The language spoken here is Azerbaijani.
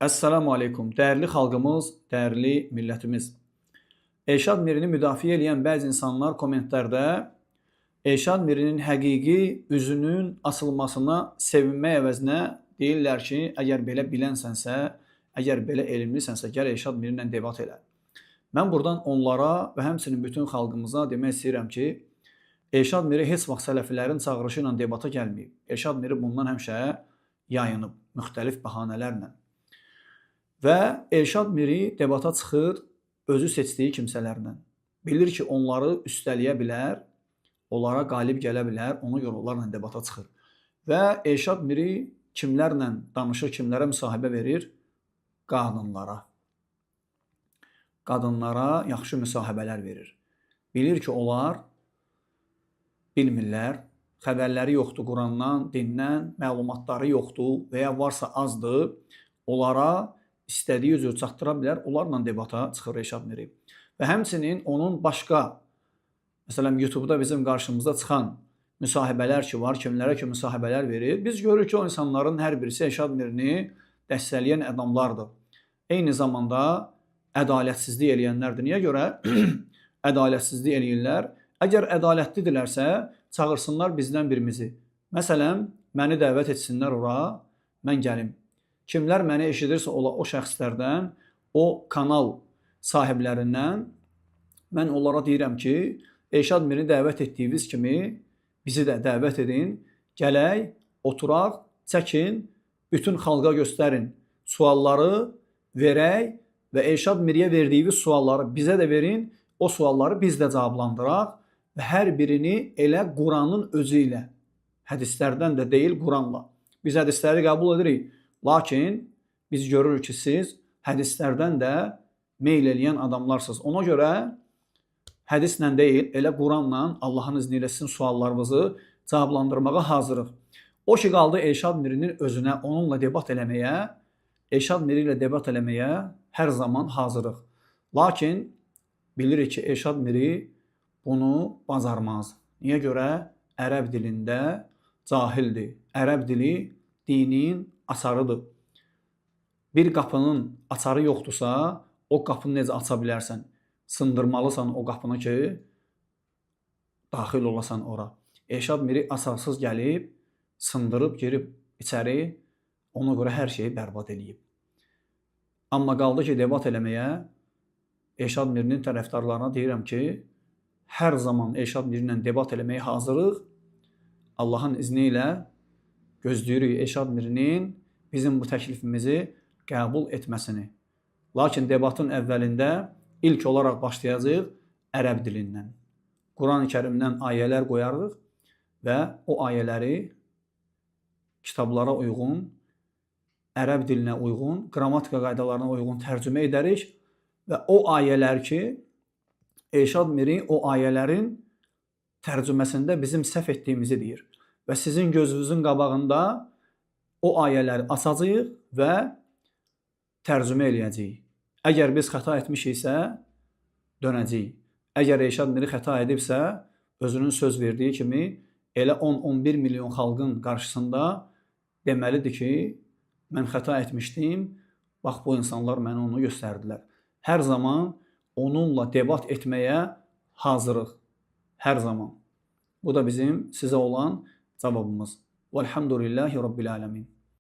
Əssalamu aleykum, dəyərli xalqımız, dəyərli millətimiz. Elşad Mirini müdafiə edən bəzi insanlar kommentlərdə Elşad Mirinin həqiqi üzünün açılmasına sevinmək əvəzinə deyirlər ki, əgər belə bilənsənsə, əgər belə elmlisənsə, gəl Elşad Mirinlə debat elə. Mən buradan onlara və həmçinin bütün xalqımıza demək istəyirəm ki, Elşad Miri heç vaxt sələfilərin çağırışı ilə debata gəlməyib. Elşad Miri bundan həmişə yayınıb, müxtəlif bəhanələrlə. Və Elşad Miri debata çıxır özü seçdiyi kimsələrlə. Bilir ki, onları üstələyə bilər, onlara qalib gələ bilər, ona görə onlarla debata çıxır. Və Elşad Miri kimlərlə danışır, kimlərə müsahibə verir? Qadınlara. Qadınlara yaxşı müsahibələr verir. Bilir ki, onlar bilmirlər, xəbərləri yoxdur Qurandan, dindən, məlumatları yoxdur və ya varsa azdır, onlara istədiyi üzr çatdıra bilər, onlarla debata çıxır Elşad Miri. Və həmçinin onun başqa, məsələn, YouTube-da bizim qarşımızda çıxan müsahibələr ki var, kimlərə ki müsahibələr verir. Biz görürük ki, o insanların hər birisi Elşad Mirini dəstəkləyən adamlardır. Eyni zamanda ədalətsizlik eləyənlərdir. Niyə görə ədalətsizlik eləyirlər? Əgər ədalətlidirlərsə, çağırsınlar bizdən birimizi. Məsələn, məni dəvət etsinlər ora, mən gəlim. Kimlər məni eşidirsə o şəxslərdən, o kanal sahiblərindən mən onlara deyirəm ki, Elşad Mirini dəvət etdiyiniz kimi bizi də dəvət edin, gələk, oturaq, çəkin, bütün xalqa göstərin, sualları verək və Elşad Miriyə verdiyiniz sualları bizə də verin, o sualları biz də cavablandıraq və hər birini elə Quranın özü ilə, hədislərdən də deyil, Quranla. Biz hədisləri qəbul edirik. Lakin biz görürük ki, siz hədislərdən də meyl eləyən adamlarsınız. Ona görə hədislə deyil, elə Quranla Allahın izni ilə sizin suallarınızı cavablandırmağa hazırıq. O ki, qaldı Elşad Mirinin özünə, onunla debat eləməyə, Elşad Miri ilə debat eləməyə hər zaman hazırıq. Lakin bilirik ki, Elşad Miri bunu bacarmaz. Niyə görə? Ərəb dilində cahildir. Ərəb dili dinin açarıdır. Bir qapının açarı yoxdursa, o qapını necə aça bilərsən? Sındırmalısan o qapını ki, daxil olasan ora. Elşad Miri açarsız gəlib, sındırıb, girib içəri, ona görə hər şeyi bərbad eləyib. Amma qaldı ki, debat eləməyə, Elşad Mirinin tərəfdarlarına deyirəm ki, hər zaman Elşad Miri ilə debat eləməyə hazırıq. Allahın izni ilə gözləyirik Elşad Mirinin bizim bu təklifimizi qəbul etməsini. Lakin debatın əvvəlində ilk olaraq başlayacağıq ərəb dilindən. Quran-ı Kərimdən ayələr qoyarıq və o ayələri kitablara uyğun, ərəb dilinə uyğun, qrammatika qaydalarına uyğun tərcümə edərik və o ayələr ki, Elşad Miri o ayələrin tərcüməsində bizim səhv etdiyimizi deyir. Və sizin gözünüzün qabağında o ayələri açacağıq və tərcümə eləyəcəyik. Əgər biz xəta etmişiksə, dönəcəyik. Əgər Elşad Miri xəta edibsə, özünün söz verdiyi kimi elə 10-11 milyon xalqın qarşısında deməlidir ki, mən xəta etmişdim, bax bu insanlar mənə onu göstərdilər. Hər zaman onunla debat etməyə hazırıq. Hər zaman. Bu da bizim sizə olan cavabımız. Velhamdülillahi Rabbil alemin.